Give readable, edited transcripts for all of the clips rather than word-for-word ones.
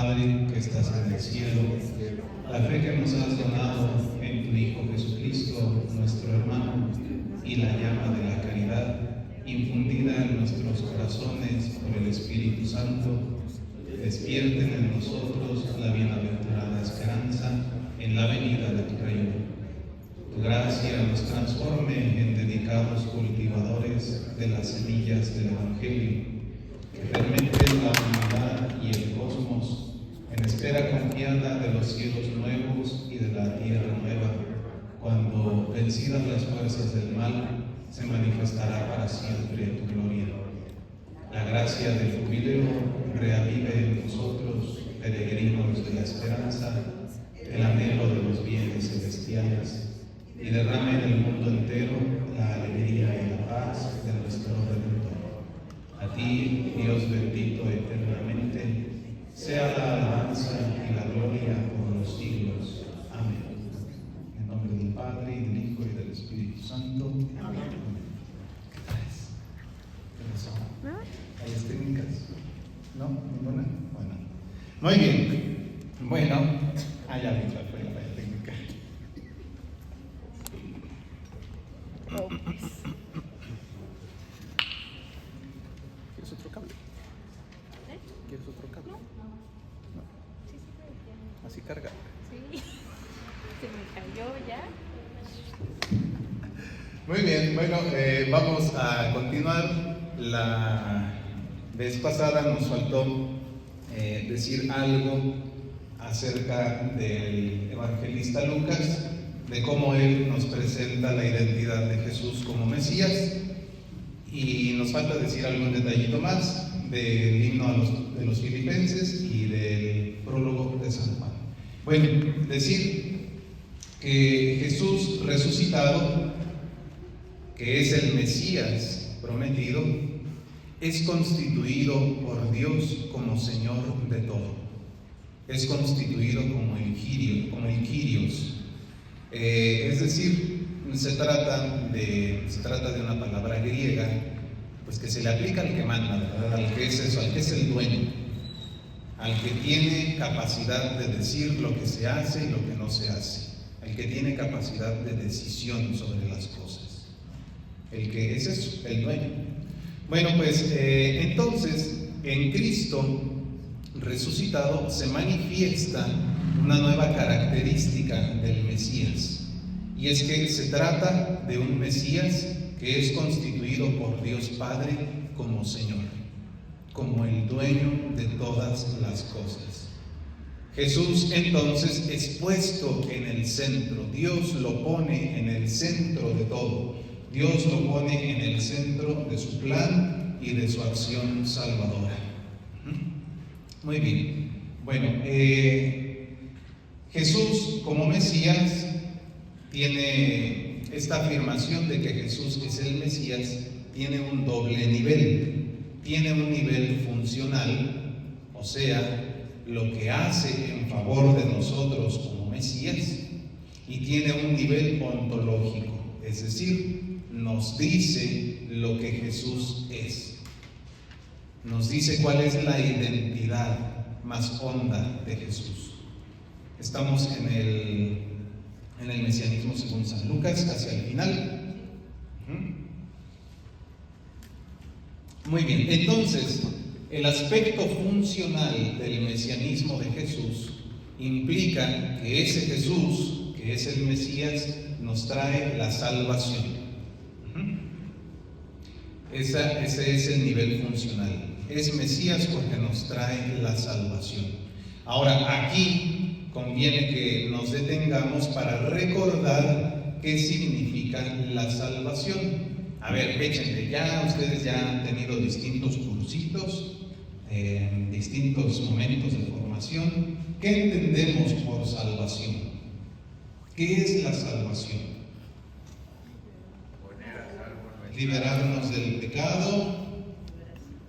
Padre que estás en el cielo, la fe que nos has donado en tu Hijo Jesucristo, nuestro hermano, y la llama de la caridad infundida en nuestros corazones por el Espíritu Santo, despierten en nosotros la bienaventurada esperanza en la venida de tu reino. Tu gracia nos transforme en dedicados cultivadores de las semillas del Evangelio, que fermenten la humanidad y el cosmos en espera confiada de los cielos nuevos y de la tierra nueva, cuando, vencidas las fuerzas del mal, se manifestará para siempre tu gloria. La gracia del jubileo reavive en nosotros, peregrinos de la esperanza, el anhelo de los bienes celestiales, y derrame en el mundo entero la alegría y la paz de nuestro Redentor. A ti, Dios bendito eternamente, sea la alabanza y la gloria por los siglos. Amén. En nombre del Padre, y del Hijo, y del Espíritu Santo. Amén. ¿Qué traes? ¿Qué pasó? ¿Hay técnicas? ¿No? ¿Ninguna? Bueno. Muy bien. Bueno, ya vi la falla técnica. ¿Quieres otro cable? ¿Quieres otro cable? No. Así carga. Sí. Se me cayó ya. Muy bien, bueno, vamos a continuar. La vez pasada nos faltó decir algo acerca del evangelista Lucas, de cómo él nos presenta la identidad de Jesús como Mesías, y nos falta decir algún detallito más del himno de los filipenses y del prólogo de San Juan. Bueno, decir que Jesús resucitado, que es el Mesías prometido, es constituido por Dios como Señor de todo. Es constituido como el Kyrios. Es decir, se trata de una palabra griega, pues que se le aplica al que manda, ¿verdad? Al que es eso, al que es el dueño, al que tiene capacidad de decir lo que se hace y lo que no se hace, al que tiene capacidad de decisión sobre las cosas. El que es eso, el dueño. Bueno, pues entonces en Cristo resucitado se manifiesta una nueva característica del Mesías, y es que se trata de un Mesías que es constituido por Dios Padre como Señor, como el dueño de todas las cosas. Jesús entonces es puesto en el centro, Dios lo pone en el centro de todo. Dios lo pone en el centro de su plan y de su acción salvadora. Muy bien. Bueno, Jesús como Mesías tiene esta afirmación de que Jesús es el Mesías, tiene un doble nivel. Tiene un nivel funcional, o sea, lo que hace en favor de nosotros como Mesías, y tiene un nivel ontológico, es decir, nos dice lo que Jesús es. Nos dice cuál es la identidad más honda de Jesús. Estamos en el mesianismo según San Lucas, hacia el final. Muy bien, entonces, el aspecto funcional del mesianismo de Jesús implica que ese Jesús, que es el Mesías, nos trae la salvación. Ese es el nivel funcional. Es Mesías porque nos trae la salvación. Ahora, aquí conviene que nos detengamos para recordar qué significa la salvación. A ver, échenle, ustedes ya han tenido distintos cursitos, distintos momentos de formación. ¿Qué entendemos por salvación? ¿Qué es la salvación? Liberarnos del pecado.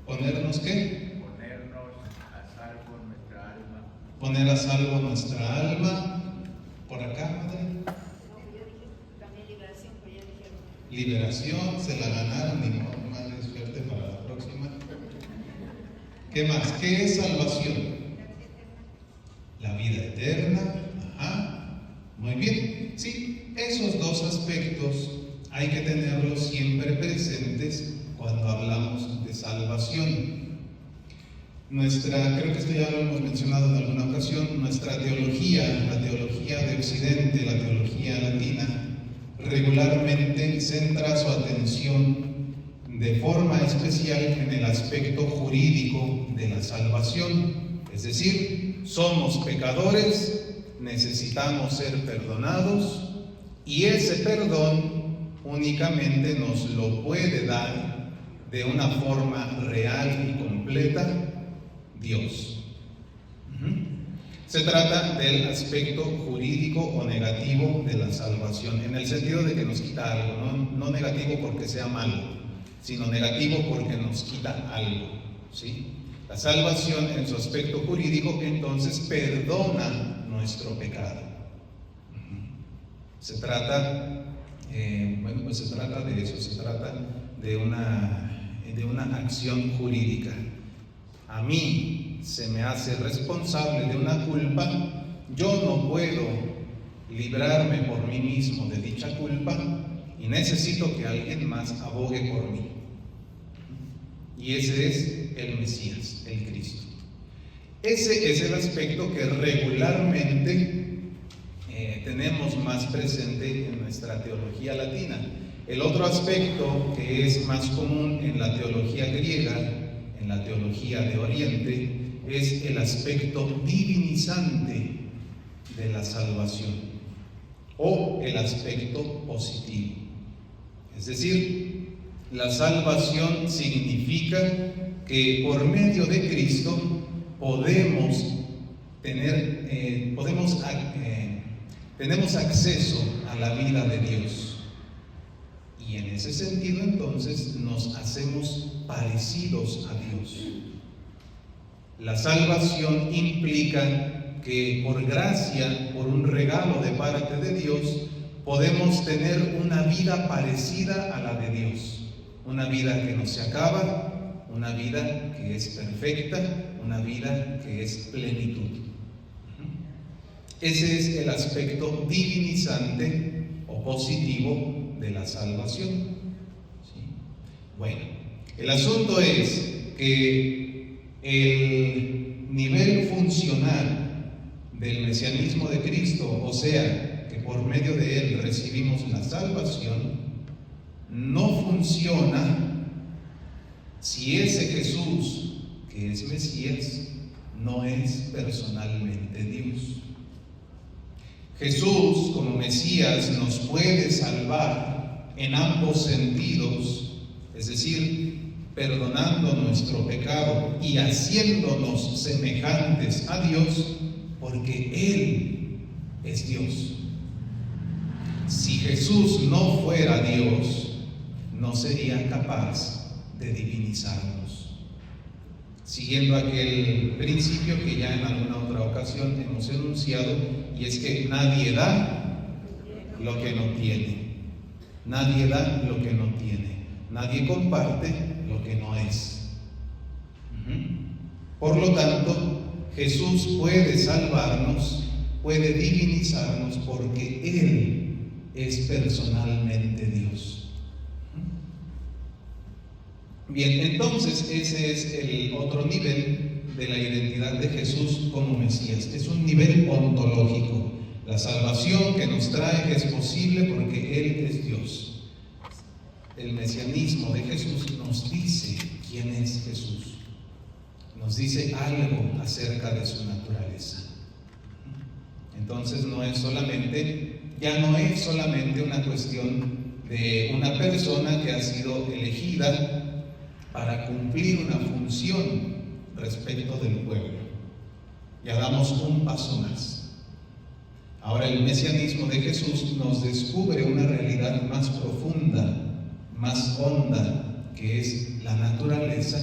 ¿Ponernos qué? Ponernos a salvo nuestra alma. Poner a salvo nuestra alma. Por acá, madre. También liberación, pues ya dijeron. Liberación, se la ganaron, ni modo, madre, suerte para la próxima. ¿Qué más? ¿Qué es salvación? La vida eterna, muy bien. Sí, esos dos aspectos hay que tenerlos siempre presentes cuando hablamos de salvación. Creo que esto ya lo hemos mencionado en alguna ocasión, nuestra teología, la teología de Occidente, la teología latina, regularmente centra su atención de forma especial en el aspecto jurídico de la salvación. Es decir, somos pecadores, necesitamos ser perdonados y ese perdón únicamente nos lo puede dar de una forma real y completa Dios. Se trata del aspecto jurídico o negativo de la salvación, en el sentido de que nos quita algo, no negativo porque sea malo, sino negativo porque nos quita algo, ¿sí? La salvación en su aspecto jurídico entonces perdona nuestro pecado. Se trata, se trata de eso, se trata de una acción jurídica. A mí se me hace responsable de una culpa, yo no puedo librarme por mí mismo de dicha culpa y necesito que alguien más abogue por mí. Y ese es el Mesías, el Cristo. Ese es el aspecto que regularmente tenemos más presente en nuestra teología latina. El otro aspecto que es más común en la teología griega, en la teología de Oriente, es el aspecto divinizante de la salvación o el aspecto positivo. Es decir, la salvación significa que por medio de Cristo tenemos acceso a la vida de Dios. Y en ese sentido entonces nos hacemos parecidos a Dios. La salvación implica que por gracia, por un regalo de parte de Dios, podemos tener una vida parecida a la de Dios. Una vida que no se acaba, una vida que es perfecta, una vida que es plenitud. Ese es el aspecto divinizante o positivo de la salvación. ¿Sí? Bueno, el asunto es que el nivel funcional del mesianismo de Cristo, o sea, que por medio de él recibimos la salvación, no funciona si ese Jesús, que es Mesías, no es personalmente Dios. Jesús, como Mesías, nos puede salvar en ambos sentidos, es decir, perdonando nuestro pecado y haciéndonos semejantes a Dios, porque Él es Dios. Si Jesús no fuera Dios, no sería capaz de divinizarnos. Siguiendo aquel principio que ya en alguna otra ocasión hemos enunciado, y es que nadie da lo que no tiene. Nadie da lo que no tiene. Nadie comparte lo que no es. Por lo tanto, Jesús puede salvarnos, puede divinizarnos, porque Él es personalmente Dios. Bien, entonces ese es el otro nivel de la identidad de Jesús como Mesías. Es un nivel ontológico. La salvación que nos trae es posible porque Él es Dios. El mesianismo de Jesús nos dice quién es Jesús. Nos dice algo acerca de su naturaleza. Entonces ya no es solamente una cuestión de una persona que ha sido elegida para cumplir una función respecto del pueblo. Ya damos un paso más. Ahora el mesianismo de Jesús nos descubre una realidad más profunda, más honda, que es la naturaleza,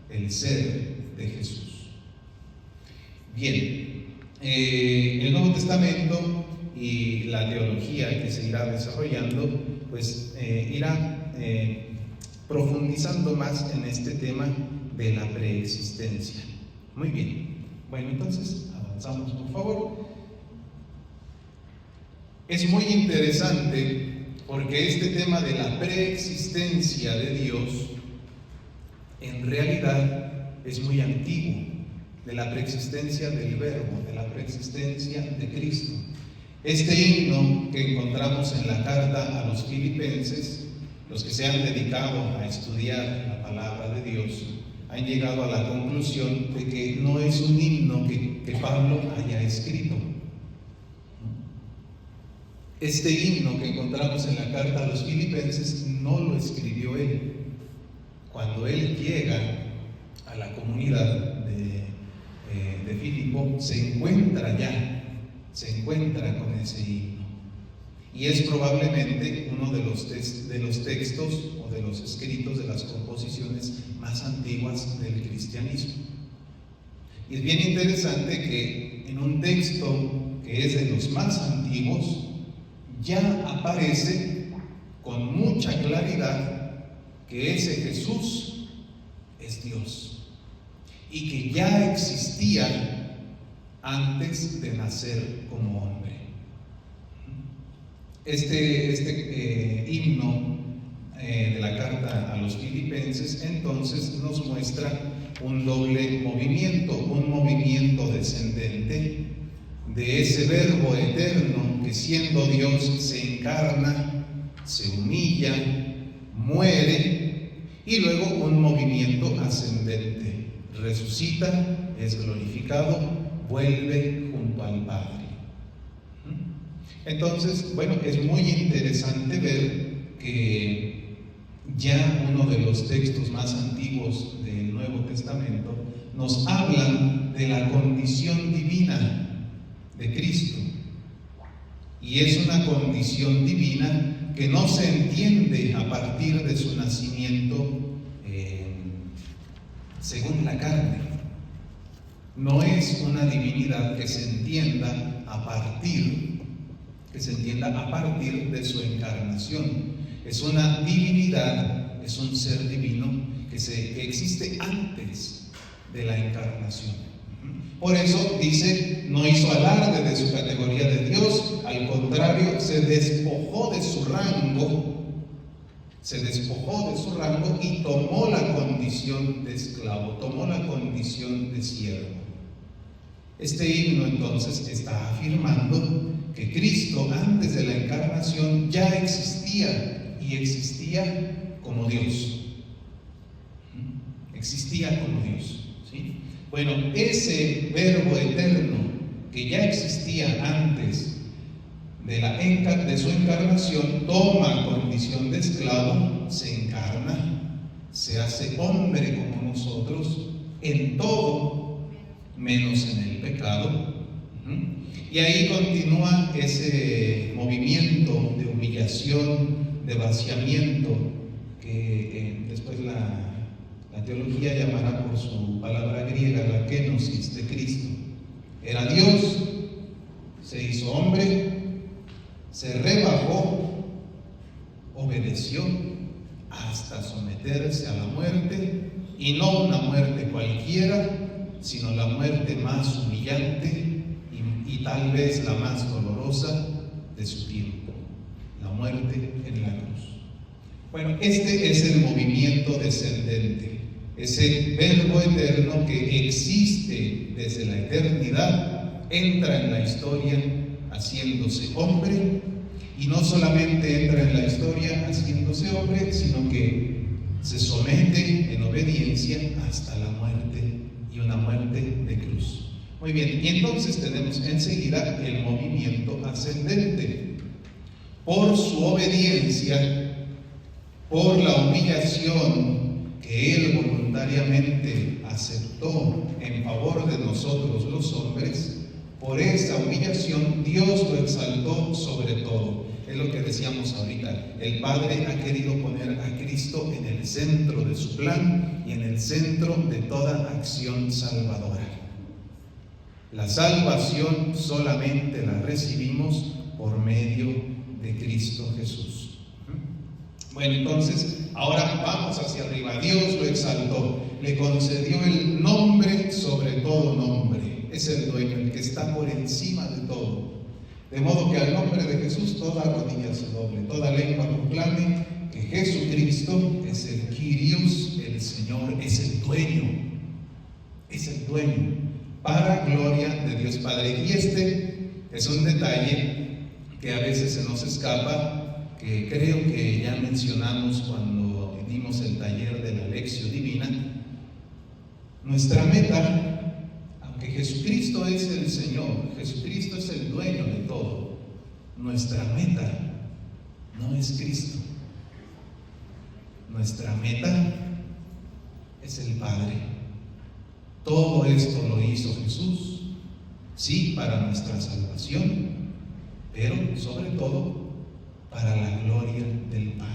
el ser de Jesús. Bien, el Nuevo Testamento y la teología que se irá desarrollando, pues irá profundizando más en este tema de la preexistencia. Muy bien, Bueno, entonces avanzamos, por favor. Es muy interesante porque este tema de la preexistencia de Dios en realidad es muy antiguo, de la preexistencia del Verbo, de la preexistencia de Cristo. Este himno que encontramos en la carta a los Filipenses, los que se han dedicado a estudiar la palabra de Dios, han llegado a la conclusión de que no es un himno que Pablo haya escrito. Este himno que encontramos en la carta a los Filipenses no lo escribió él. Cuando él llega a la comunidad de Filipo, se encuentra con ese himno. Y es probablemente uno de los textos o de los escritos, de las composiciones más antiguas del cristianismo. Y es bien interesante que en un texto que es de los más antiguos, ya aparece con mucha claridad que ese Jesús es Dios y que ya existía antes de nacer como hombre. Este himno de la carta a los Filipenses entonces nos muestra un doble movimiento, un movimiento descendente de ese Verbo eterno que siendo Dios se encarna, se humilla, muere, y luego un movimiento ascendente, resucita, es glorificado, vuelve junto al Padre. Entonces, bueno, es muy interesante ver que ya uno de los textos más antiguos del Nuevo Testamento nos hablan de la condición divina de Cristo, y es una condición divina que no se entiende a partir de su nacimiento según la carne. No es una divinidad que se entienda a partir de su encarnación. Es una divinidad, es un ser divino que existe antes de la encarnación. Por eso dice, no hizo alarde de su categoría de Dios, al contrario, se despojó de su rango y tomó la condición de esclavo, tomó la condición de siervo. Este himno entonces está afirmando que Cristo antes de la encarnación ya existía, y existía como Dios. Existía como Dios, ¿sí? Bueno, ese Verbo eterno que ya existía antes de su encarnación, toma condición de esclavo, se encarna, se hace hombre como nosotros, en todo, menos en el pecado. Y ahí continúa ese movimiento de humillación, de vaciamiento, que después la teología llamará por su palabra griega la kenosis de Cristo. Era Dios, se hizo hombre, se rebajó, obedeció hasta someterse a la muerte, y no una muerte cualquiera, sino la muerte más humillante y tal vez la más dolorosa de su tiempo, la muerte en la cruz. Bueno, este es el movimiento descendente, ese Verbo eterno que existe desde la eternidad, entra en la historia haciéndose hombre, y no solamente entra en la historia haciéndose hombre, sino que se somete en obediencia hasta la muerte, y una muerte de cruz. Muy bien, y entonces tenemos enseguida el movimiento ascendente. Por su obediencia, por la humillación que Él voluntariamente aceptó en favor de nosotros los hombres, por esa humillación Dios lo exaltó sobre todo. Es lo que decíamos ahorita. El Padre ha querido poner a Cristo en el centro de su plan y en el centro de toda acción salvadora. La salvación solamente la recibimos por medio de Cristo Jesús. Bueno, entonces, ahora vamos hacia arriba. Dios lo exaltó, le concedió el nombre sobre todo nombre. es el dueño, el que está por encima de todo. De modo que al nombre de Jesús toda rodilla se doble, toda lengua proclame que Jesucristo es el Kyrios, el Señor, es el dueño, para gloria de Dios Padre. Y este es un detalle que a veces se nos escapa, que creo que ya mencionamos cuando dimos el taller de la Lección Divina. Nuestra meta, aunque Jesucristo es el Señor, Jesucristo es el dueño de todo, nuestra meta no es Cristo. Nuestra meta es el Padre. Todo esto lo hizo Jesús, sí, para nuestra salvación, pero sobre todo para la gloria del Padre.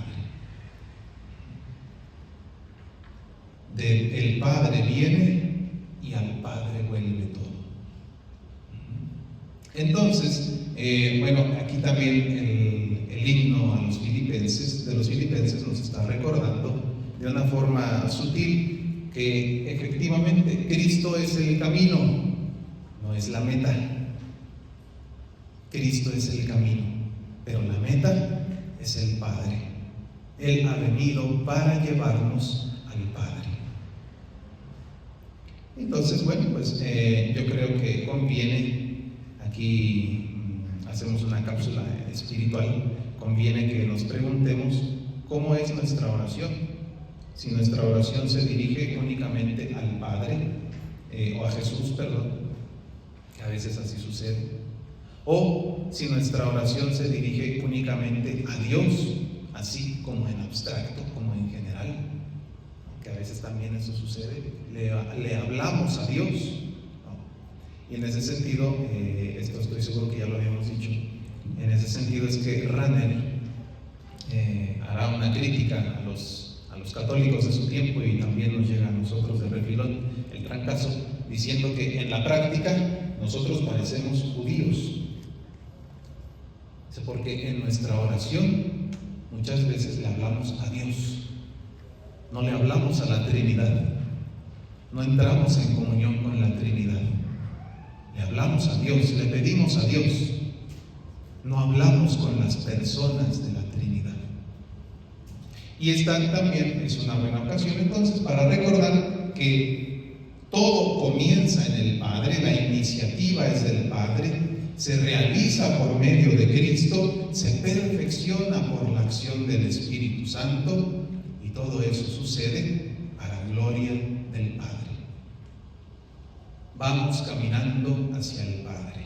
Del Padre viene y al Padre vuelve todo. Entonces, aquí también el himno a los filipenses, de los filipenses, nos está recordando de una forma sutil que efectivamente Cristo es el camino, no es la meta. Cristo es el camino, pero la meta es el Padre. Él ha venido para llevarnos al Padre. Entonces, yo creo que conviene, aquí hacemos una cápsula espiritual, conviene que nos preguntemos cómo es nuestra oración. Si nuestra oración se dirige únicamente al Padre, o a Jesús, perdón, que a veces así sucede, o si nuestra oración se dirige únicamente a Dios, así como en abstracto, como en general, que a veces también eso sucede, le hablamos a Dios, ¿no? Y en ese sentido, esto estoy seguro que ya lo habíamos dicho, en ese sentido es que Ranner hará una crítica a los católicos de su tiempo, y también nos llega a nosotros de refilón el trancazo, diciendo que en la práctica nosotros parecemos judíos, porque en nuestra oración muchas veces le hablamos a Dios, no le hablamos a la Trinidad, no entramos en comunión con la Trinidad, le hablamos a Dios, le pedimos a Dios, no hablamos con las personas de la Trinidad. Y esta también es una buena ocasión entonces para recordar que todo comienza en el Padre, la iniciativa es del Padre, se realiza por medio de Cristo, se perfecciona por la acción del Espíritu Santo, y todo eso sucede para gloria del Padre. Vamos caminando hacia el Padre.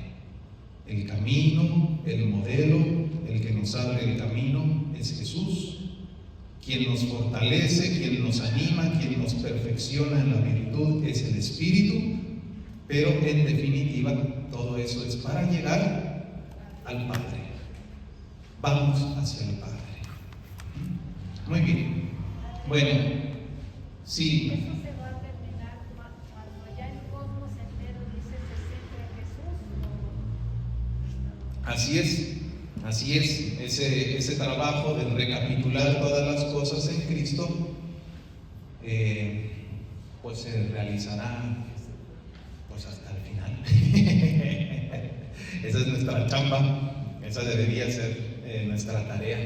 El camino, el modelo, el que nos abre el camino es Jesús, quien nos fortalece, quien nos anima, quien nos perfecciona en la virtud es el Espíritu, pero en definitiva todo eso es para llegar al Padre. Vamos hacia el Padre. Muy bien. Bueno, sí. Eso se va a terminar cuando ya el cosmos entero dice se centra en Jesús. Así es, ese trabajo de recapitular todas las cosas en Cristo, pues se realizará pues hasta el final. Esa es nuestra chamba, esa debería ser nuestra tarea,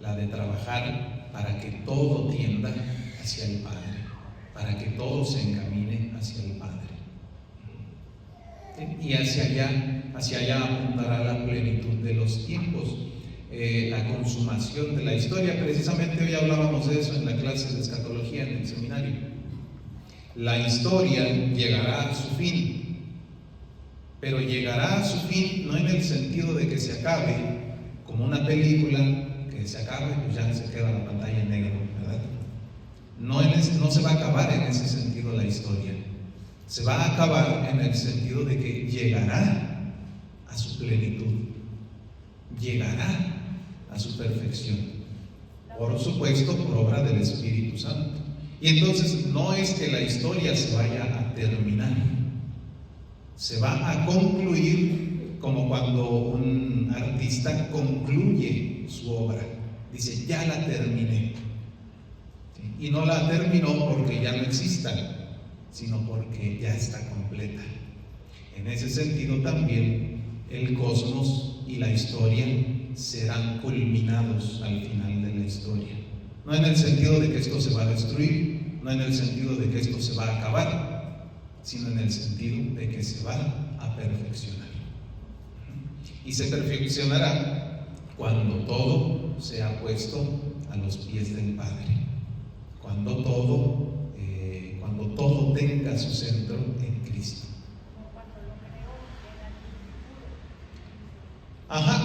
la de trabajar para que todo tienda hacia el Padre, para que todo se encamine hacia el Padre. Y hacia allá apuntará la plenitud de los tiempos, la consumación de la historia. Precisamente hoy hablábamos de eso en la clase de escatología en el seminario. La historia llegará a su fin, pero llegará a su fin no en el sentido de que se acabe, como una película que se acabe y pues ya se queda la pantalla en negro, ¿verdad? No se va a acabar en ese sentido la historia. Se va a acabar en el sentido de que llegará a su plenitud, llegará a su perfección, por supuesto por obra del Espíritu Santo. Y entonces no es que la historia se vaya a terminar, se va a concluir como cuando un artista concluye su obra, dice ya la terminé, y no la terminó porque ya no exista, sino porque ya está completa. En ese sentido también el cosmos y la historia serán culminados al final de la historia. No en el sentido de que esto se va a destruir, no en el sentido de que esto se va a acabar, sino en el sentido de que se va a perfeccionar. Y se perfeccionará cuando todo sea puesto a los pies del Padre, cuando todo tenga su centro en Cristo.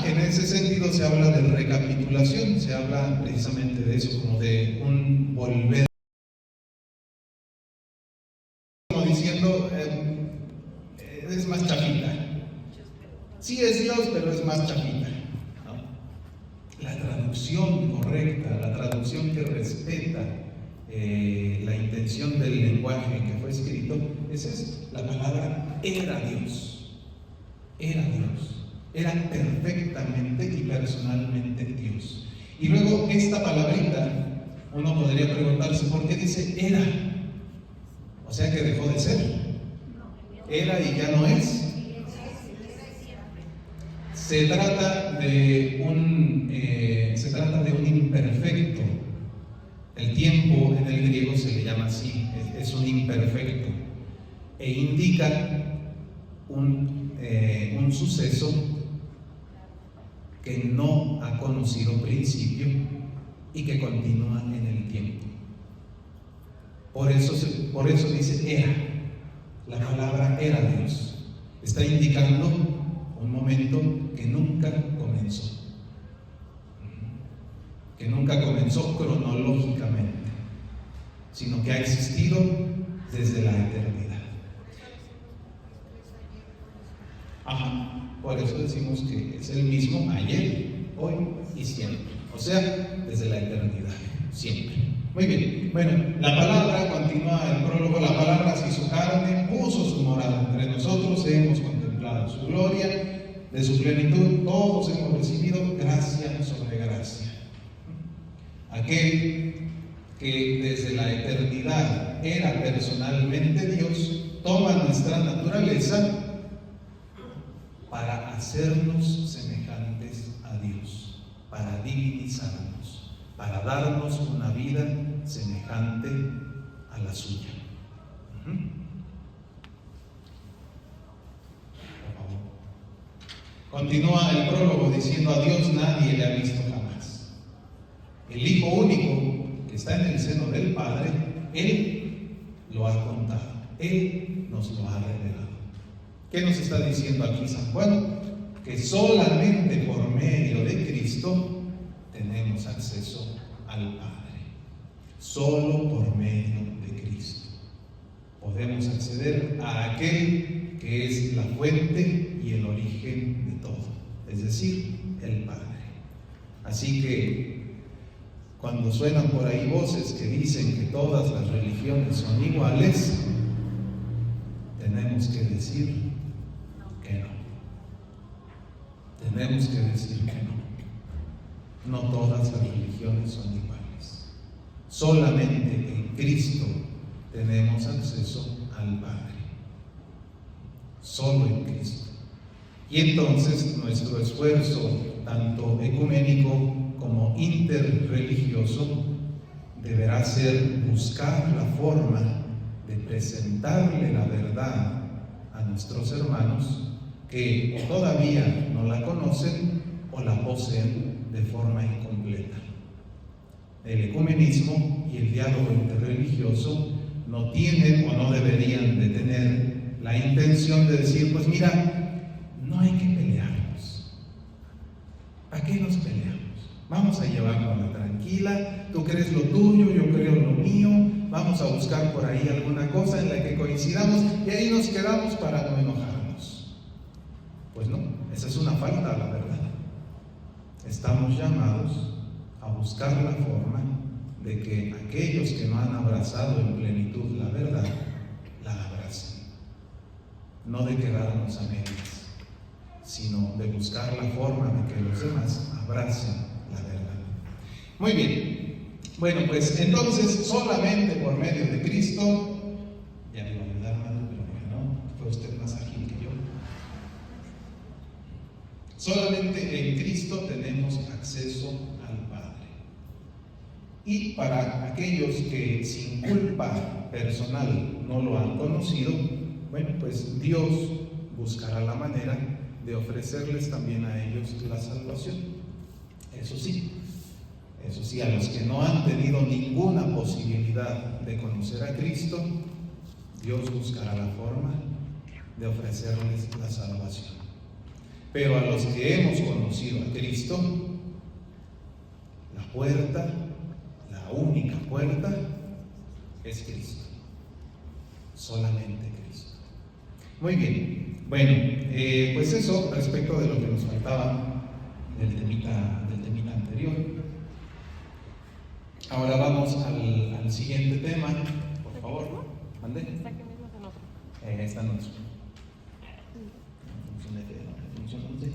En ese sentido se habla de recapitulación, se habla precisamente de eso, como de un volver, como diciendo, es más chafita. Sí es Dios, pero es más chafita, ¿no? La traducción correcta, la traducción que respeta la intención del lenguaje en que fue escrito, es esto: la palabra era Dios, era perfectamente y personalmente Dios. Y luego esta palabrita, uno podría preguntarse, ¿por qué dice era? O sea que dejó de ser, era y ya no es. Se trata de un imperfecto. El tiempo en el griego se le llama así, es un imperfecto, e indica un suceso que no ha conocido principio y que continúa en el tiempo. Por eso dice era. La palabra era Dios. Está indicando un momento que nunca comenzó cronológicamente, sino que ha existido desde la eternidad. Por eso decimos que es el mismo ayer, hoy y siempre. O sea, desde la eternidad, siempre. Muy bien. Bueno, la palabra, continúa el prólogo, la palabra se hizo carne, puso su morada entre nosotros, hemos contemplado su gloria, de su plenitud todos hemos recibido gracia sobre gracia. Aquel que desde la eternidad era personalmente Dios, toma nuestra naturaleza para hacernos semejantes a Dios, para divinizarnos, para darnos una vida semejante a la suya. Por favor. Continúa el prólogo diciendo: a Dios nadie le ha visto jamás. El Hijo único que está en el seno del Padre, Él lo ha contado, Él nos lo ha revelado. ¿Qué nos está diciendo aquí San Juan? Que solamente por medio de Cristo tenemos acceso al Padre. Solo por medio de Cristo podemos acceder a aquel que es la fuente y el origen de todo, es decir, el Padre. Así que cuando suenan por ahí voces que dicen que todas las religiones son iguales, tenemos que decir que no. Tenemos que decir que no. No todas las religiones son iguales. Solamente en Cristo tenemos acceso al Padre. Solo en Cristo. Y entonces nuestro esfuerzo, tanto ecuménico como interreligioso, deberá ser buscar la forma de presentarle la verdad a nuestros hermanos que todavía no la conocen o la poseen de forma incompleta. El ecumenismo y el diálogo interreligioso no tienen o no deberían de tener la intención de decir: pues mira, no hay que pelearnos. ¿Para qué nos peleamos? Vamos a llevarnos tranquila, tú crees lo tuyo, yo creo lo mío, vamos a buscar por ahí alguna cosa en la que coincidamos y ahí nos quedamos para no enojarnos. Pues no, esa es una falta a la verdad. Estamos llamados a buscar la forma de que aquellos que no han abrazado en plenitud la verdad, la abracen. No de quedarnos a medias, sino de buscar la forma de que los demás abracen la verdad. Muy bien. Bueno, pues entonces solamente por medio de Cristo, ya me iba a ayudar, pero no, fue usted más ágil que yo. Solamente en Cristo tenemos acceso al Padre. Y para aquellos que sin culpa personal no lo han conocido, bueno, pues Dios buscará la manera de ofrecerles también a ellos la salvación. Eso sí, a los que no han tenido ninguna posibilidad de conocer a Cristo, Dios buscará la forma de ofrecerles la salvación. Pero a los que hemos conocido a Cristo, la puerta, la única puerta, es Cristo. Solamente Cristo. Muy bien. Bueno, pues eso respecto de lo que nos faltaba del temita anterior. Ahora vamos al siguiente tema, por favor. ¿Mande? Está aquí mismo en otro. Está en otro. Función 11.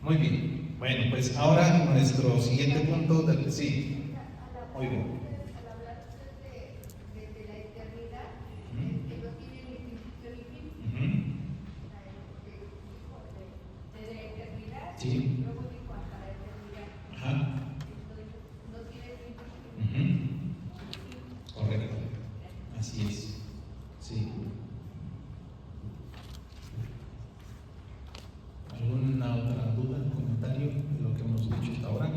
Muy bien. Bueno, pues ahora nuestro siguiente punto del sí. Oigo. Al hablar usted de la eternidad, que no tiene ni principio ni fin, de la eternidad, Sí. luego dijo hasta la eternidad. Ajá. Entonces, no tiene principio. Correcto. Así es. Sí. ¿Alguna otra duda, comentario de lo que hemos dicho hasta ahora? ¿No?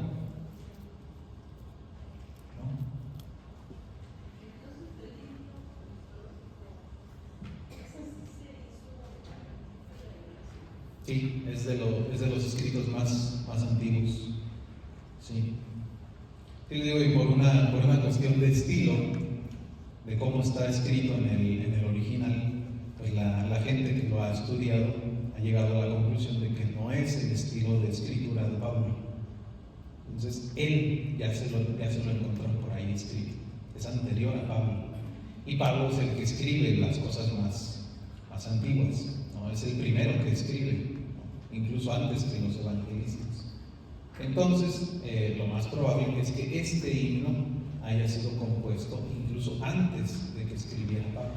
Sí, es de los escritos más antiguos. Sí. Sí, digo, y por una cuestión de estilo, de cómo está escrito en el original, pues la gente que lo ha estudiado ha llegado a la conclusión de que no es el estilo de escritura de Pablo. Entonces, él ya se lo encontró por ahí escrito. Es anterior a Pablo. Y Pablo es el que escribe las cosas más antiguas, ¿no? Es el primero que escribe, ¿no? Incluso antes que los evangelistas. Entonces, lo más probable es que este himno haya sido compuesto incluso antes de que escribiera Pablo.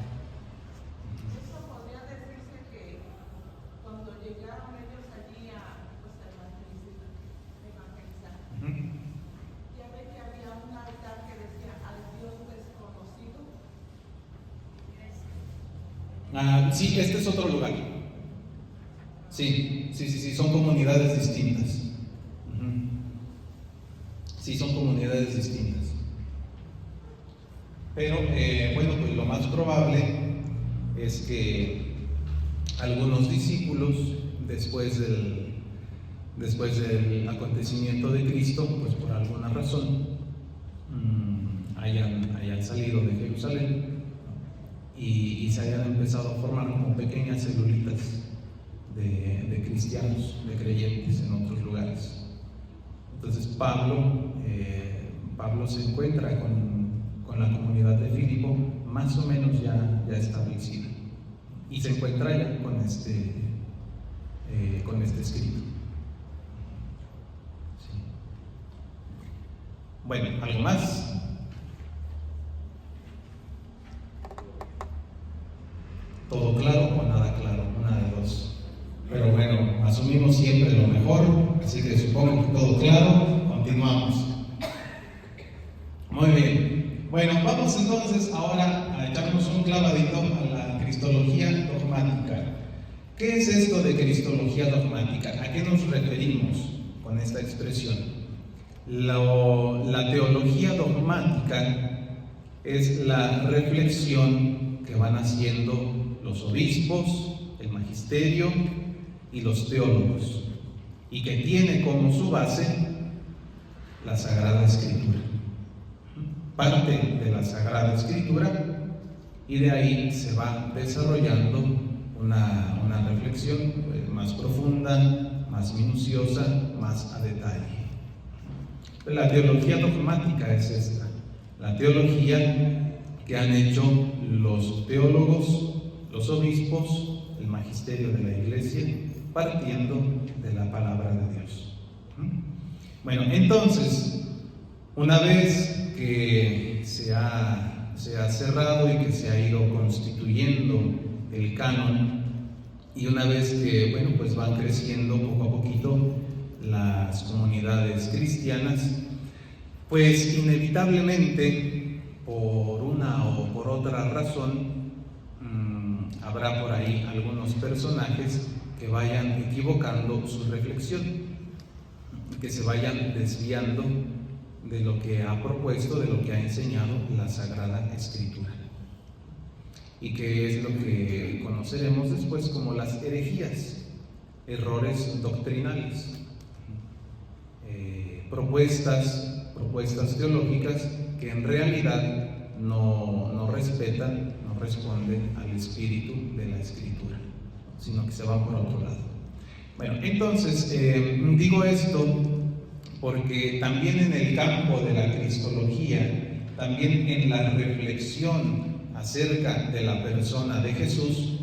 Eso podría decirse que cuando llegaron ellos allí a evangelizar, ya ve que había un altar que decía al Dios desconocido. Sí, este es otro lugar. Sí, son comunidades distintas. Sí, son comunidades distintas. Pero, bueno, pues lo más probable es que algunos discípulos, después del acontecimiento de Cristo, pues por alguna razón, hayan salido de Jerusalén, ¿no? y se hayan empezado a formar como pequeñas celulitas de cristianos, de creyentes en otros lugares. Entonces Pablo se encuentra con la comunidad de Filipo más o menos ya establecida, y se encuentra ya con este escrito. Sí. Bueno, ¿algo más? ¿Todo claro o nada claro? Una de dos. Pero bueno, asumimos siempre lo mejor, así que supongo que todo claro. Continuamos. Muy bien. Bueno, vamos entonces ahora a echarnos un clavadito a la cristología dogmática. ¿Qué es esto de cristología dogmática? ¿A qué nos referimos con esta expresión? La teología dogmática es la reflexión que van haciendo los obispos, el magisterio y los teólogos, y que tiene como su base la Sagrada Escritura. Parte de la Sagrada Escritura, y de ahí se va desarrollando una reflexión más profunda, más minuciosa, más a detalle. La teología dogmática es esta, la teología que han hecho los teólogos, los obispos, el magisterio de la Iglesia partiendo de la palabra de Dios. Bueno, entonces, una vez que se ha cerrado y que se ha ido constituyendo el canon, y una vez que, bueno, pues van creciendo poco a poquito las comunidades cristianas, pues inevitablemente, por una o por otra razón, habrá por ahí algunos personajes que vayan equivocando su reflexión, que se vayan desviando de lo que ha propuesto, de lo que ha enseñado la Sagrada Escritura, y que es lo que conoceremos después como las herejías, errores doctrinales, propuestas teológicas que en realidad no respetan, no responden al espíritu de la Escritura, sino que se van por otro lado. Bueno, entonces digo esto porque también en el campo de la cristología, también en la reflexión acerca de la persona de Jesús,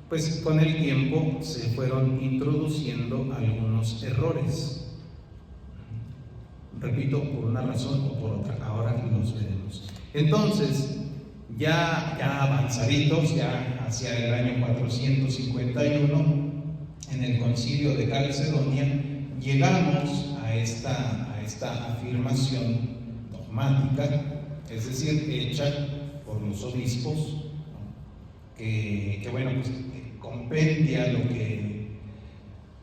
pues con el tiempo se fueron introduciendo algunos errores. Repito, por una razón o por otra, ahora los veremos. Entonces, ya avanzaditos, ya hacia el año 451, en el Concilio de Calcedonia, llegamos a esta afirmación dogmática, es decir, hecha por los obispos, que bueno, pues compendia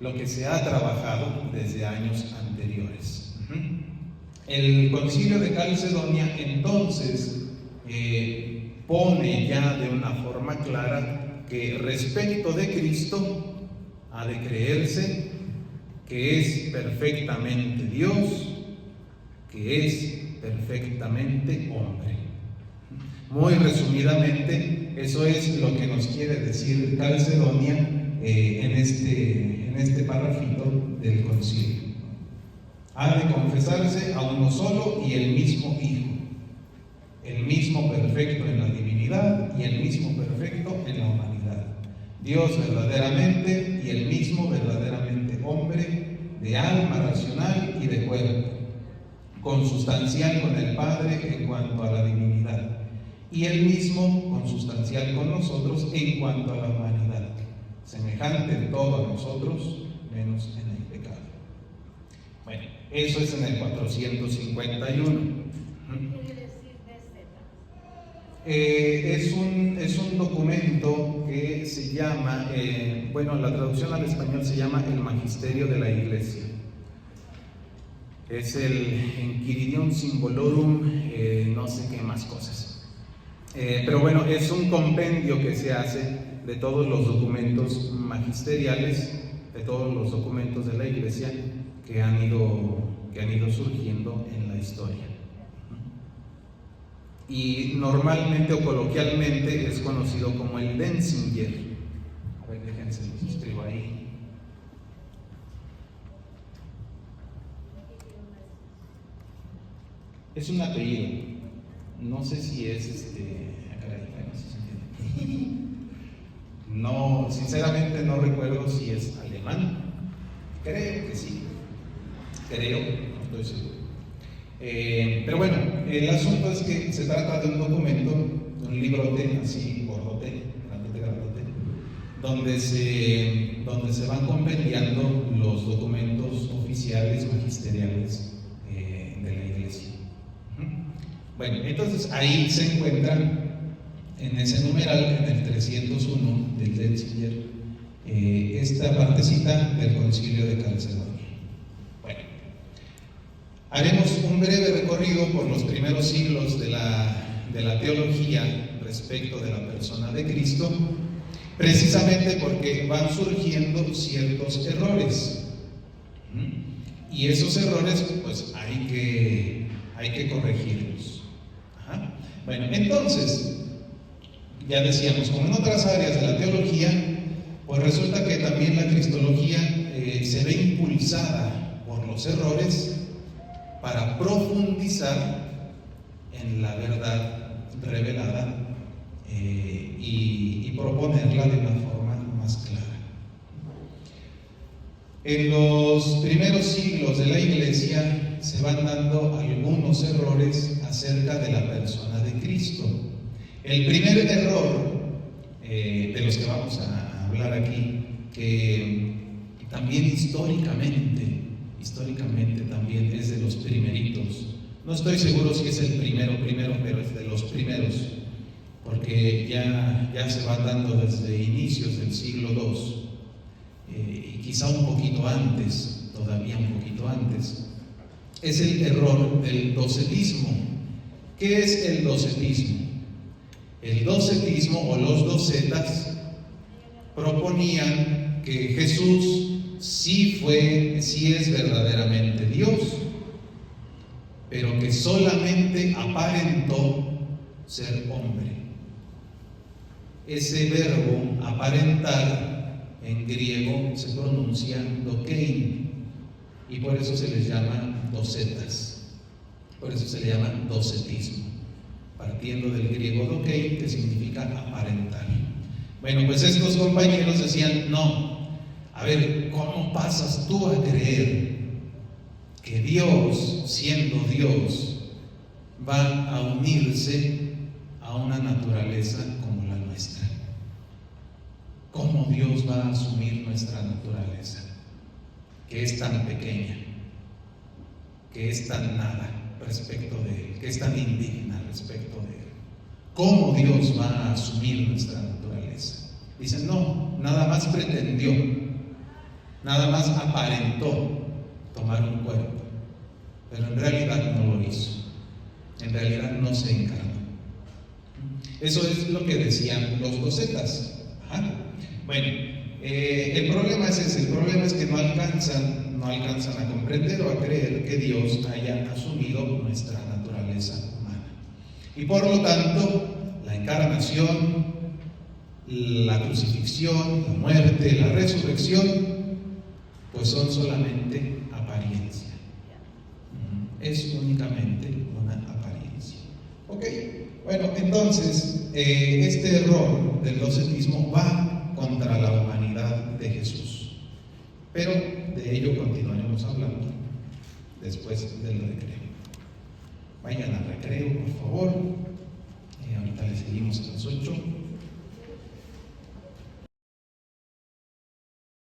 lo que se ha trabajado desde años anteriores. El Concilio de Calcedonia entonces pone ya de una forma clara que respecto de Cristo ha de creerse que es perfectamente Dios, que es perfectamente hombre. Muy resumidamente, eso es lo que nos quiere decir Calcedonia en este parrafito del concilio. Ha de confesarse a uno solo y el mismo Hijo, el mismo perfecto en la divinidad y el mismo perfecto en la humanidad, Dios verdaderamente y el mismo verdaderamente hombre, de alma racional y de cuerpo, consustancial con el Padre en cuanto a la divinidad, y el mismo consustancial con nosotros en cuanto a la humanidad, semejante en todo a nosotros, menos en el pecado. Bueno, eso es en el 451. ¿Qué quiere decir DZ? Es un documento que se llama, la traducción al español se llama el Magisterio de la Iglesia. Es el Enquiridion Symbolorum, no sé qué más cosas. Pero bueno, es un compendio que se hace de todos los documentos magisteriales, de todos los documentos de la Iglesia que han ido surgiendo en la historia. Y normalmente o coloquialmente es conocido como el Denzinger. A ver, déjense, los escribo ahí. Es un apellido. No sé si es no, sinceramente no recuerdo si es alemán. Creo que sí. No estoy seguro. Pero bueno, el asunto es que se trata de un documento, de un librote así gordote, grandote, donde se van compendiando los documentos oficiales, magisteriales de la Iglesia. Bueno, entonces ahí se encuentran en ese numeral, en el 301 del Denzinger, esta partecita del Concilio de Calcedonia. Bueno, haremos un breve recorrido por los primeros siglos de la teología respecto de la persona de Cristo, precisamente porque van surgiendo ciertos errores, y esos errores pues hay que corregirlos. Bueno, entonces ya decíamos, como en otras áreas de la teología, pues resulta que también la cristología se ve impulsada por los errores para profundizar en la verdad revelada y proponerla de una forma más clara. En los primeros siglos de la Iglesia se van dando algunos errores acerca de la persona de Cristo. El primer error de los que vamos a hablar aquí, que también históricamente también es de los primeritos. No estoy seguro si es el primero, pero es de los primeros, porque ya se va dando desde inicios del siglo II, y quizá un poquito antes, todavía un poquito antes. Es el error del docetismo. ¿Qué es el docetismo? El docetismo o los docetas proponían que Jesús sí es verdaderamente Dios, pero que solamente aparentó ser hombre. Ese verbo aparentar en griego se pronuncia dokein, y por eso se les llama docetas, por eso se le llama docetismo, partiendo del griego dokein, que significa aparentar. Bueno, pues estos compañeros decían: no, a ver, ¿cómo pasas tú a creer que Dios, siendo Dios, va a unirse a una naturaleza como la nuestra? ¿Cómo Dios va a asumir nuestra naturaleza, que es tan pequeña, que es tan nada respecto de Él, que es tan indigna respecto de Él? ¿Cómo Dios va a asumir nuestra naturaleza? Dicen: no, nada más pretendió, nada más aparentó tomar un cuerpo, pero en realidad no lo hizo, en realidad no se encarnó. Eso es lo que decían los docetas. Bueno, el problema es ese, el problema es que no alcanzan a comprender o a creer que Dios haya asumido nuestra naturaleza humana. Y por lo tanto, la encarnación, la crucifixión, la muerte, la resurrección, pues son solamente apariencia. Es únicamente una apariencia. ¿Ok? Bueno, entonces, este error del docetismo va contra la humanidad de Jesús. Pero de ello continuaremos hablando después del recreo. Vayan al recreo, por favor. Ahorita le seguimos a las 8.